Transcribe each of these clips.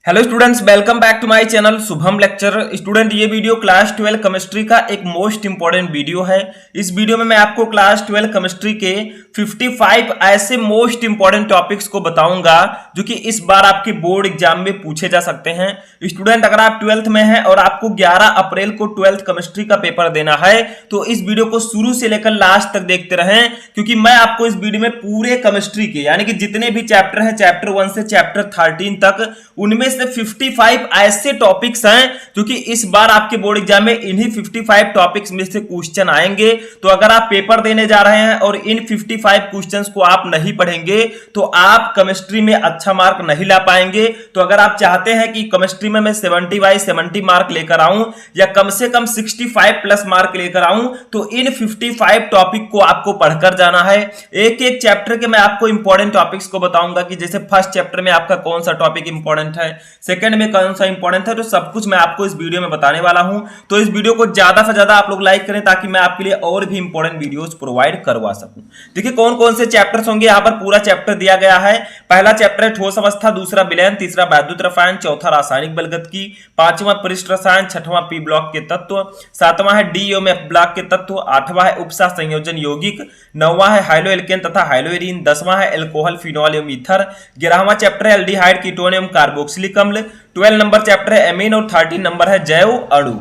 Hello students, welcome back to my channel Shubham lecture. Student, ये video class 12 chemistry का एक most important video है। इस वीडियो में मैं आपको क्लास 12 केमिस्ट्री के 55 ऐसे मोस्ट इंपॉर्टेंट टॉपिक्स को बताऊंगा जो कि इस बार आपके बोर्ड एग्जाम में पूछे जा सकते हैं। स्टूडेंट, अगर आप 12th में हैं और आपको 11 अप्रैल को 12th केमिस्ट्री का पेपर देना है तो इस वीडियो को शुरू से लेकर लास्ट तक देखते रहें, क्योंकि मैं आपको इस वीडियो में पूरे केमिस्ट्री के यानी कि जितने भी चैप्टर हैं, चैप्टर 1 से चैप्टर 13 तक, उनमें से 55 ऐसे टॉपिक्स हैं जो कि इस बार आपके बोर्ड एग्जाम में इन्हीं 55 टॉपिक्स में से क्वेश्चन आएंगे। तो अगर आप पेपर देने जा रहे हैं और इन 55 क्वेश्चंस को आप नहीं पढ़ेंगे तो आप केमिस्ट्री में अच्छा मार्क नहीं ला पाएंगे। तो अगर आप चाहते हैं कि केमिस्ट्री में मैं 70 बाई 70 मार्क लेकर आऊं या कम से कम 65 प्लस मार्क लेकर आऊं, तो इन 55 टॉपिक को आपको पढ़कर जाना है। एक एक चैप्टर के मैं आपको इंपॉर्टेंट टॉपिक्स को बताऊंगा कि जैसे फर्स्ट चैप्टर में आपका कौन सा टॉपिक इंपॉर्टेंट है, सेकंड में कौन सा इंपॉर्टेंट है, तो सब कुछ मैं आपको इस वीडियो में बताने वाला हूं। तो इस वीडियो को ज्यादा से ज्यादा आप लोग लाइक करें ताकि मैं आपके लिए और भी इंपॉर्टेंट वीडियोस प्रोवाइड करवा सकूं। देखिए कौन कौन से चैप्टर्स होंगे, यहां पर पूरा चैप्टर दिया गया है। पहला चैप्टर है ठोस अवस्था, दूसरा विलयन, तीसरा वैद्युत रसायन, चौथा रासायनिक बलगतिकी, पांचवा पृष्ठ रसायन, छठवां पी ब्लॉक के तत्व, सातवां है डी एवं एफ ब्लॉक के तत्व, आठवां है उपसा संयोजन यौगिक, नौवां है हाइलो एल्केन तथा हाइलोएरीन, 10वां है एल्कोहल फिनॉल एवं ईथर, 11वां चैप्टर है एल्डिहाइड कीटोन एवं कार्बोक्सिलिक अम्ल, 12 नंबर चैप्टर है एमीन और 13 नंबर है जैव अणु।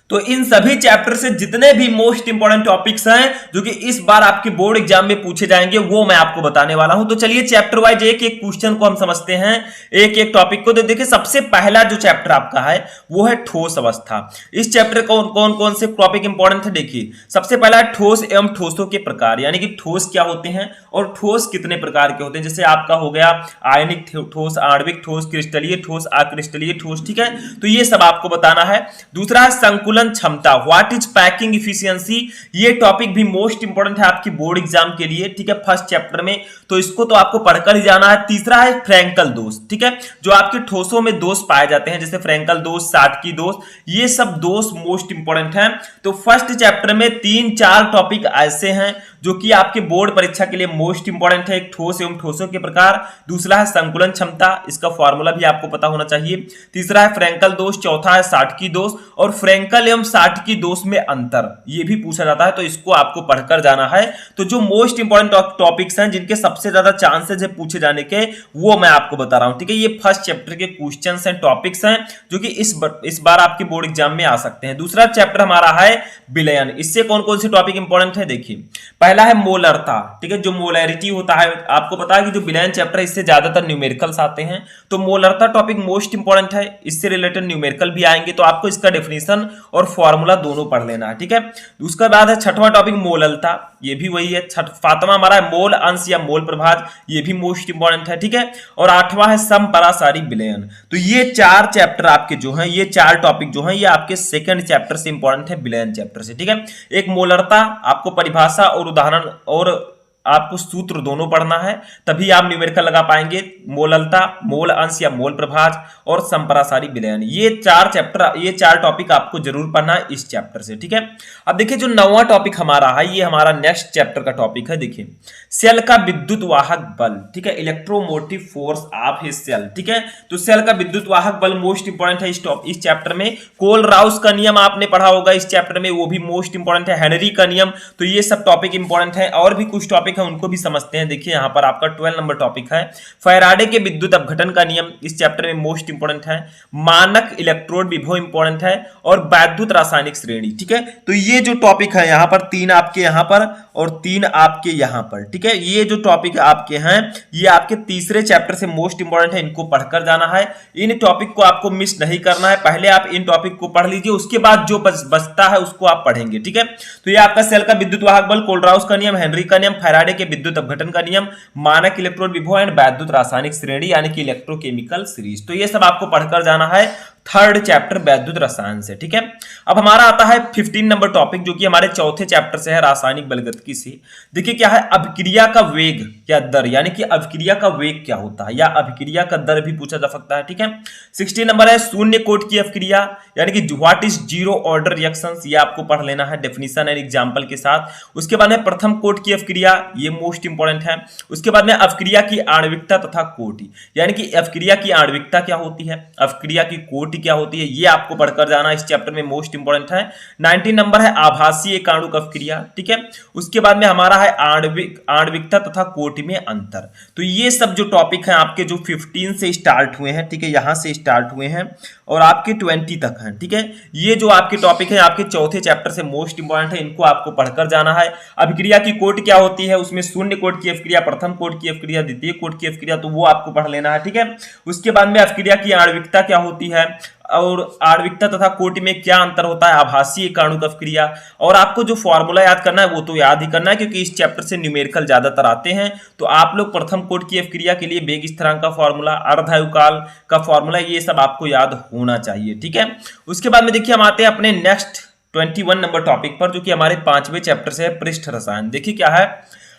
तो इन सभी चैप्टर से जितने भी मोस्ट इंपॉर्टेंट टॉपिक्स हैं जो कि इस बार आपके बोर्ड एग्जाम में पूछे जाएंगे वो मैं आपको बताने वाला हूं। तो चलिए चैप्टर वाइज एक एक क्वेश्चन को हम समझते हैं, एक एक टॉपिक को। तो देखिए सबसे पहला जो चैप्टर आपका है वो है ठोस अवस्था। इस चैप्टर कौन कौन से टॉपिक इंपॉर्टेंट है, देखिए सबसे पहला है ठोस एवं ठोसों के प्रकार, यानी कि ठोस क्या होते हैं और ठोस कितने प्रकार के होते हैं। जैसे आपका हो गया आयनिक ठोस, आणविक ठोस, क्रिस्टलीय ठोस, अक्रिस्टलीय ठोस, ठीक है। तो ये सब आपको बताना है। दूसरा है संकुलन क्षमता, व्हाट इज पैकिंग इफिशियंसी। ये टॉपिक भी मोस्ट इंपोर्टेंट है आपकी बोर्ड एग्जाम के लिए, ठीक है, फर्स्ट चैप्टर में, तो इसको तो आपको पढ़कर ही जाना है। तीसरा है फ्रैंकल दोष, ठीक है, जो आपके ठोसों में दोष पाए जाते हैं जैसे फ्रैंकल दोष, साटकी दोष, ये सब दोष मोस्ट इंपोर्टेंट हैं। तो फर्स्ट चैप्टर में 3-4 टॉपिक ऐसे हैं जो कि आपके बोर्ड परीक्षा के लिए मोस्ट इंपोर्टेंट है। एक ठोस एवं ठोसों के प्रकार, दूसरा है संकुलन क्षमता, इसका फॉर्मूला भी आपको पता होना चाहिए, तीसरा है फ्रैंकल दोष, चौथा है साटकी दोष और फ्रैंकल एवं साटकी दोष में अंतर, ये भी पूछा जाता है, तो इसको आपको पढ़कर जाना है। तो जो मोस्ट इंपोर्टेंट टॉपिक्स हैं जिनके सबसे ज्यादा चांसेस है पूछे जाने के, वो मैं आपको बता रहा हूं, ठीक है। ये फर्स्ट चैप्टर के क्वेश्चंस हैं, टॉपिक्स हैं जो कि इस बार आपके बोर्ड एग्जाम में आ सकते हैं। दूसरा चैप्टर हमारा है विलयन। इससे कौन कौन से टॉपिक इंपॉर्टेंट है, देखिए पहला है मोलरता, ठीक है, जो मोलैरिटी होता है। आपको पता है कि जो विलयन चैप्टर है इससे ज्यादातर न्यूमेरिकल्स आते हैं, तो मोलरता टॉपिक मोस्ट इंपॉर्टेंट है, इससे रिलेटेड न्यूमेरिकल भी आएंगे, तो आपको इसका डेफिनेशन और फॉर्मूला दोनों पढ़ लेना है, ठीक है। उसके बाद है छठवां टॉपिक मोललता, ये भी वही है। सातवां हमारा है मोल अंश या मोल प्रभाज, ये भी मोस्ट इंपॉर्टेंट है, ठीक है। और आठवां है समपरासारी विलयन। तो ये 4 चैप्टर आपके जो हैं, ये 4 टॉपिक जो हैं, ये आपके सेकंड चैप्टर से इंपॉर्टेंट है, विलयन चैप्टर से, ठीक है। एक मोलरता, आपको परिभाषा और उदाहरण और आपको सूत्र दोनों पढ़ना है, तभी आप न्यूमेरिकल लगा पाएंगे। मोललता, मोल अंश या मोल प्रभाज और संपरासारी विलयन, ये 4 चैप्टर, ये 4 टॉपिक आपको जरूर पढ़ना है इस चैप्टर से, ठीक है। अब देखिए जो 9वां टॉपिक हमारा है, ये हमारा नेक्स्ट चैप्टर का टॉपिक है। देखिए सेल का विद्युत वाहक बल, ठीक है, electromotive force of a cell, ठीक है। तो सेल का विद्युत वाहक बल मोस्ट इंपॉर्टेंट है इस चैप्टर में। कोल राउस का नियम आपने पढ़ा होगा इस चैप्टर में, वो भी मोस्ट इंपॉर्टेंट है। हेनरी का नियम, तो ये सब टॉपिक इंपॉर्टेंट है। और भी कुछ टॉपिक है उनको भी समझते हैं। देखिए यहां पर आपका 12 नंबर टॉपिक है फैराडे के विद्युत अपघटन का नियम, इस चैप्टर में मोस्ट इंपॉर्टेंट है। मानक इलेक्ट्रोड विभव इंपॉर्टेंट है और वैद्युत रासायनिक श्रेणी, ठीक है। तो ये जो टॉपिक है यहां पर 3 आपके यहां पर और 3 आपके यहां पर, ठीक है। ये जो टॉपिक आपके हैं ये आपके तीसरे चैप्टर से मोस्ट इंपॉर्टेंट है, इनको पढ़कर जाना है। इन टॉपिक को आपको मिस नहीं करना है, पहले आप इन टॉपिक को पढ़ लीजिए, उसके बाद जो बचता है उसको आप पढ़ेंगे, ठीक है। तो ये आपका सेल का विद्युत वाहक बल, कोलराउस का नियम, हेनरी का नियम, फैराडे के विद्युत अपघटन का नियम, मानक इलेक्ट्रोड विभव एंड वैद्युत रासायनिक श्रेणी यानी कि इलेक्ट्रोकेमिकल सीरीज, तो ये सब आपको पढ़कर जाना है। थर्ड चैप्टर वैद्युत रसायन से। ठीक है, अब हमारा आता है 15 नंबर टॉपिक जो कि हमारे चौथे चैप्टर से है, रासायनिक बलगतिकी से। देखिए क्या है, अभिक्रिया का वेग या दर, यानी कि अभिक्रिया का वेग क्या होता है या अभिक्रिया का दर भी पूछा जा सकता है। ठीक है, 16 नंबर है शून्य कोट की अभिक्रिया, यानी कि what is zero order reactions, ये आपको पढ़ लेना है डेफिनेशन एंड एग्जांपल के साथ। उसके बाद में प्रथम कोट की अभिक्रिया, ये मोस्ट इंपॉर्टेंट है। उसके बाद में अभिक्रिया की आणविकता तथा कोटि, यानी कि अभिक्रिया की आणविकता क्या होती है, अभिक्रिया की कोटि क्या होती है, ये आपको पढ़कर जाना इस चैप्टर में, मोस्ट इंपॉर्टेंट है। 19 नंबर है आभासीय एकाणुक अभिक्रिया। ठीक है, उसके बाद में हमारा है आणविकता तथा कोटि में अंतर। तो ये सब जो टॉपिक हैं आपके जो 15 से स्टार्ट हुए हैं, ठीक है, यहां से स्टार्ट हुए हैं और आपके 20 तक हैं। ठीक है, ये जो आपके टॉपिक है आपके चौथे चैप्टर से मोस्ट इंपॉर्टेंट है, इनको आपको पढ़कर जाना है। अभिक्रिया की कोटि क्या होती है, उसमें शून्य कोट की अभिक्रिया, प्रथम कोट की अभिक्रिया, द्वितीय कोट की अभिक्रिया, तो वो आपको पढ़ लेना है। ठीक है, उसके बाद में अभिक्रिया की आणविकता क्या होती है और आणविकता तथा कोटि में क्या अंतर होता है, आभासीय एकाणुक अभिक्रिया, और आपको जो फॉर्मूला याद करना है वो तो याद ही करना है क्योंकि इस चैप्टर से न्यूमेरिकल ज्यादातर आते हैं। तो आप लोग प्रथम कोट की अभिक्रिया के लिए वेग स्थिरांक का फॉर्मूला, अर्धायुकाल का फॉर्मूला, ये सब आपको याद होना चाहिए। ठीक है, उसके बाद में देखिए हम आते हैं अपने नेक्स्ट 21 नंबर टॉपिक पर जो कि हमारे 5वें चैप्टर से है, पृष्ठ रसायन। देखिए क्या है,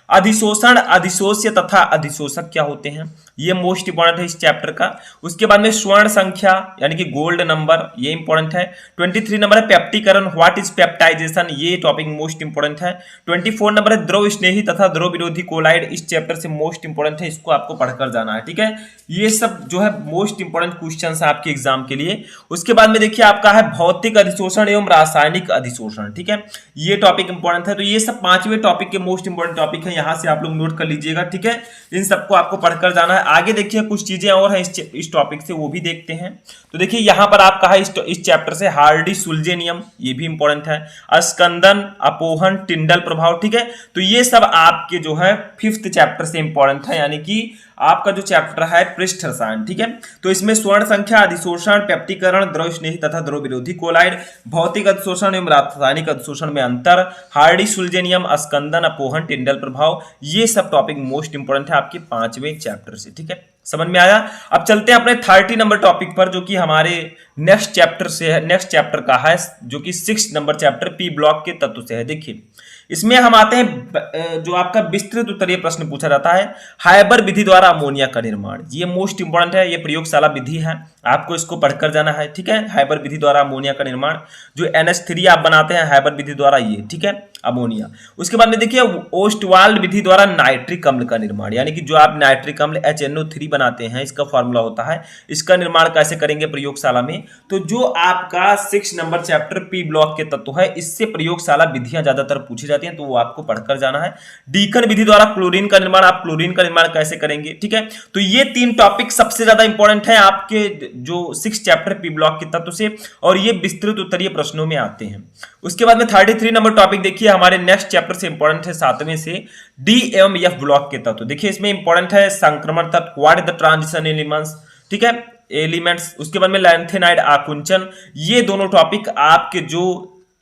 अधिशोषण, अधिशोष्य तथा अधिशोषक क्या होते हैं, ये मोस्ट इंपॉर्टेंट है इस चैप्टर का। उसके बाद में स्वर्ण संख्या यानी कि गोल्ड नंबर, ये इंपॉर्टेंट है। 23 नंबर है पेप्टीकरण, व्हाट इज पेप्टाइजेशन, ये टॉपिक मोस्ट इंपॉर्टेंट है। 24 नंबर है द्रव स्नेही तथा द्रव विरोधी कोलाइड, इस चैप्टर से मोस्ट इंपॉर्टेंट है, इसको आपको पढ़कर जाना है। ठीक है, ये सब जो है मोस्ट इंपॉर्टेंट क्वेश्चन है आपके एग्जाम के लिए। उसके बाद में देखिए आपका है भौतिक अधिशोषण एवं रासायनिक अधिशोषण। ठीक है, ये टॉपिक इंपॉर्टेंट है। तो ये सब 5वें टॉपिक के मोस्ट इंपॉर्टेंट टॉपिक है, यहां से आप लोग नोट कर लीजिएगा। ठीक है, इन सबको आपको पढ़कर जाना है। आगे देखिए कुछ चीजें और हैं इस टॉपिक से, वो भी देखते हैं। तो देखिए यहां पर आपका है इस चैप्टर से हार्डी सुलजे नियम, ये भी इंपॉर्टेंट है। स्कंदन, अपोहन, टिंडल प्रभाव। ठीक है, तो ये सब आपके जो है 5th चैप्टर से इंपॉर्टेंट है, यानी कि आपका जो चैप्टर है पृष्ठ रसायन। ठीक है, तो इसमें स्वर्ण संख्या, अधिशोषण, पेप्टीकरण, द्रव स्नेही तथा द्रव विरोधी कोलाइड, भौतिक अधिशोषण एवं रासायनिक अधिशोषण में अंतर, हार्डी सुलजे नियम, स्कंदन, अपोहन, टिंडल प्रभाव, ये सब टॉपिक मोस्ट इंपॉर्टेंट है आपके 5वें चैप्टर से। ठीक है, समझ में आया। अब चलते हैं अपने 30 नंबर टॉपिक पर जो कि हमारे नेक्स्ट चैप्टर से है, नेक्स्ट चैप्टर का है जो कि 6 नंबर चैप्टर पी ब्लॉक के तत्व से है। देखिए इसमें हम आते हैं, जो आपका विस्तृत उत्तरीय प्रश्न पूछा जाता है, हाइबर विधि द्वारा अमोनिया का निर्माण, ये मोस्ट इंपॉर्टेंट है, ये प्रयोगशाला विधि है, आपको इसको पढ़कर जाना है। ठीक है, हाइबर विधि द्वारा अमोनिया का निर्माण, जो NH3 आप बनाते हैं हाइबर विधि द्वारा, ये ठीक है अमोनिया। उसके बाद में देखिए ओस्टवाल्ड विधि द्वारा नाइट्रिक अम्ल का निर्माण, यानी कि जो आप नाइट्रिक अम्ल HNO3 बनाते हैं, इसका फॉर्मूला होता है, इसका निर्माण कैसे करेंगे प्रयोगशाला में। तो जो आपका 6 नंबर चैप्टर पी ब्लॉक के तत्व है, इससे प्रयोगशाला विधियां ज्यादातर पूछी जाती हैं, तो वो आपको पढ़कर जाना है। डीकन विधि द्वारा क्लोरीन का निर्माण, आप क्लोरीन का निर्माण कैसे करेंगे। ठीक है, तो ये 3 टॉपिक सबसे ज्यादा इंपॉर्टेंट है आपके जो 6 चैप्टर पी ब्लॉक के तत्व से, और ये विस्तृत उत्तरीय प्रश्नों में आते हैं। उसके बाद में 33 नंबर टॉपिक देखिए हमारे नेक्स्ट चैप्टर से इंपॉर्टेंट है, 7वें से, डी एवं एफ ब्लॉक के तत्व। देखिए इसमें इंपॉर्टेंट है संक्रमण तत्व, what is the transition elements, ठीक है, एलिमेंट्स। उसके बाद में लैंथेनाइड आकुंचन, ये दोनों टॉपिक आपके जो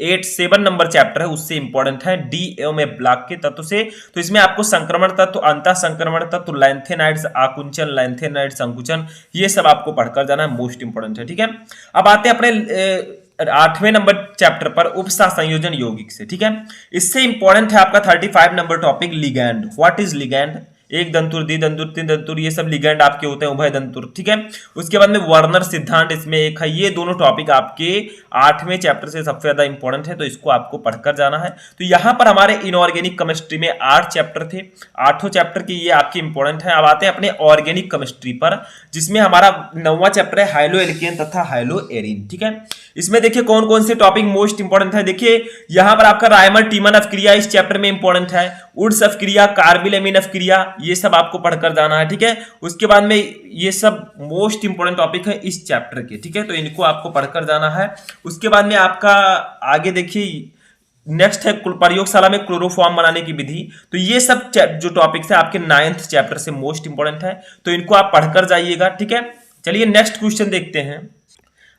7 नंबर चैप्टर है उससे इंपॉर्टेंट है, डी एवं एफ ब्लॉक के तत्व से। तो इसमें आपको संक्रमण तत्व, अंतः संक्रमण तत्व, लैंथेनाइड्स आकुंचन, लैंथेनाइड संकुचन, ये सब आपको पढ़कर जाना है, मोस्ट इंपॉर्टेंट है। ठीक है, अब आते हैं अपने 8वें नंबर चैप्टर पर, उपसह संयोजन यौगिक से। ठीक है, इससे इंपॉर्टेंट है आपका 35 number topic ligand, what is ligand, एक दंतुर, द्विदंतुर, तीन दंतुर, ये सब लिगैंड आपके होते हैं, उभय दंतुर। ठीक है, उसके बाद में वर्नर सिद्धांत इसमें एक है। ये दोनों टॉपिक आपके 8वें चैप्टर से सबसे ज्यादा इंपॉर्टेंट है, तो इसको आपको पढ़कर जाना है। तो यहां पर हमारे इनऑर्गेनिक केमिस्ट्री में 8 चैप्टर थे, 8 चैप्टर के ये आपके इंपॉर्टेंट है। अब आते हैं अपने ऑर्गेनिक केमिस्ट्री पर, जिसमें हमारा 9वां चैप्टर है हाइलो एल्केन तथा हाइलो एरिन। ठीक है, इसमें देखिए कौन कौन से टॉपिक मोस्ट इंपॉर्टेंट है। देखिए यहां पर आपका रायमर टीमन अभिक्रिया इस चैप्टर में इंपॉर्टेंट है, उड्स अभिक्रिया, कार्बिल अभिक्रिया, ये सब आपको पढ़कर जाना है। ठीक है, उसके बाद में ये सब मोस्ट इंपॉर्टेंट टॉपिक है इस चैप्टर के। ठीक है, तो इनको आपको पढ़कर जाना है। उसके बाद में आपका आगे देखिए नेक्स्ट है प्रयोगशाला में क्लोरोफॉर्म बनाने की विधि। तो ये सब जो टॉपिक्स है आपके 9th चैप्टर से मोस्ट इंपॉर्टेंट है, तो इनको आप पढ़कर जाइएगा। ठीक है, चलिए नेक्स्ट क्वेश्चन देखते हैं।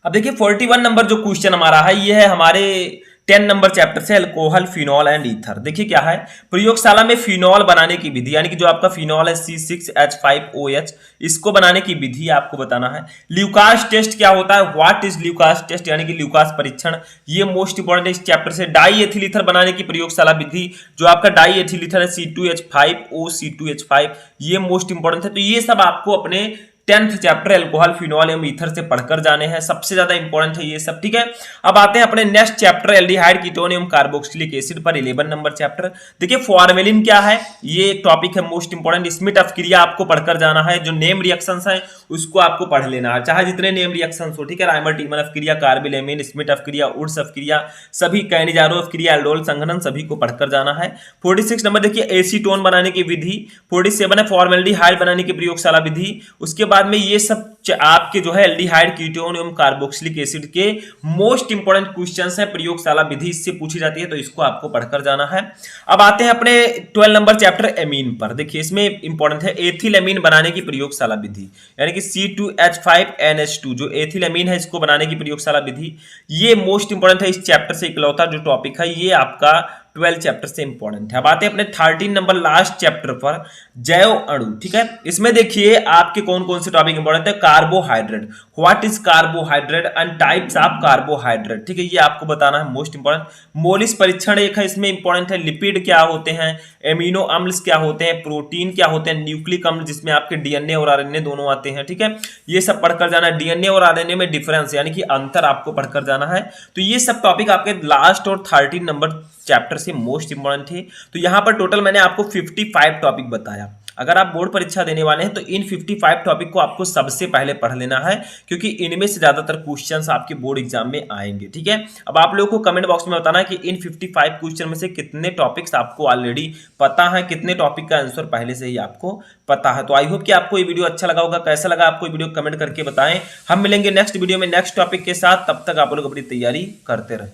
अब देखिए 41 नंबर जो क्वेश्चन हमारा है, ये है हमारे 10 नंबर चैप्टर से अल्कोहल, फिनॉल एंड ईथर। देखिए क्या है, प्रयोगशाला में फिनॉल बनाने की विधि, यानी कि जो आपका फिनॉल है C6H5OH, इसको बनाने की विधि आपको बताना है। ल्यूकास टेस्ट क्या होता है, व्हाट इज ल्यूकास टेस्ट, यानी कि ल्यूकास परीक्षण, ये मोस्ट इंपॉर्टेंट इस चैप्टर से। डाई एथिल ईथर बनाने की प्रयोगशाला विधि, जो आपका डाई एथिल ईथर है C2H5O C2H5, ये मोस्ट इंपॉर्टेंट है। तो ये सब आपको अपने 10th चैप्टर अल्कोहल, फिनॉल एवं ईथर से पढ़कर जाने हैं, सबसे ज्यादा इंपॉर्टेंट है ये सब, ठीक है। अब आते हैं अपने नेक्स्ट चैप्टर एल्डिहाइड, कीटोन एवं कार्बोक्सिलिक एसिड पर, 11 नंबर चैप्टर। देखिए फॉर्मेलिन क्या है, ये टॉपिक है मोस्ट इंपॉर्टेंट। स्मिथ अपक्रिया आपको पढ़कर जाना है, जो नेम रिएक्शंस हैं उसको आपको पढ़ लेना है, चाहे जितने नेम रिएक्शंस हो, ठीक है। राइमर टीमन अपक्रिया, कार्बिल, स्मिथ अपक्रिया, उड्स अपक्रिया, सभी कैनिजारो अपक्रिया, एल्डोल संघनन, सभी को पढ़कर जाना है। 46 नंबर देखिए एसीटोन बनाने की विधि। 47 है फॉर्मेल्डिहाइड बनाने की प्रयोगशाला विधि। उसके बाद में ये सब आपके जो है एल्डिहाइड, कीटोन एवं कार्बोक्सिलिक एसिड के मोस्ट इंपोर्टेंट क्वेश्चंस हैं, प्रयोगशाला विधि इससे पूछी जाती है, तो इसको आपको पढ़कर जाना है। अब आते हैं अपने 12 नंबर चैप्टर एमीन पर। देखिए इसमें इंपॉर्टेंट है एथिल एमीन बनाने की प्रयोगशाला विधि, यानी कि C2H5NH2, जो एथिल एमीन है इसको बनाने की प्रयोगशाला विधि, ये मोस्ट इंपोर्टेंट है इस चैप्टर से। इकलौता जो टॉपिक है ये आपका 12 चैप्टर से इंपॉर्टेंट है। अब आते हैं अपने 13 नंबर लास्ट चैप्टर पर, जैव अणु, ठीक है। इसमें देखिए आपके कौन कौन से टॉपिक इंपॉर्टेंट है। Carbohydrate, what is carbohydrate and types of carbohydrate, ठीक है, ये आपको बताना है, मोस्ट इंपॉर्टेंट। मोलिस परीक्षण एक है, इसमें इंपॉर्टेंट है। लिपिड क्या होते हैं, एमिनो अम्ल क्या होते हैं, प्रोटीन क्या होते हैं, न्यूक्लिक अम्ल जिसमें आपके डीएनए और आरएनए दोनों आते हैं, ठीक है, ये सब पढ़कर जाना है। डीएनए और आरएनए में डिफरेंस यानी कि अंतर आपको पढ़कर जाना है। तो ये सब टॉपिक आपके लास्ट और 13 नंबर चैप्टर से मोस्ट इंपॉर्टेंट थे। तो यहां पर टोटल मैंने आपको 55 टॉपिक बताया। अगर आप बोर्ड परीक्षा देने वाले हैं तो इन 55 टॉपिक को आपको सबसे पहले पढ़ लेना है, क्योंकि इनमें से ज्यादातर क्वेश्चंस आपके बोर्ड एग्जाम में आएंगे, ठीक है। अब आप लोगों को कमेंट बॉक्स में बताना है कि इन 55 क्वेश्चन में से कितने टॉपिक्स आपको ऑलरेडी पता है, कितने टॉपिक का आंसर पहले से ही आपको पता है। तो आई होप कि आपको ये वीडियो अच्छा लगा होगा। कैसा लगा आपको ये वीडियो कमेंट करके बताएं। हम मिलेंगे नेक्स्ट वीडियो में नेक्स्ट टॉपिक के साथ, तब तक आप लोग अपनी तैयारी करते रहें।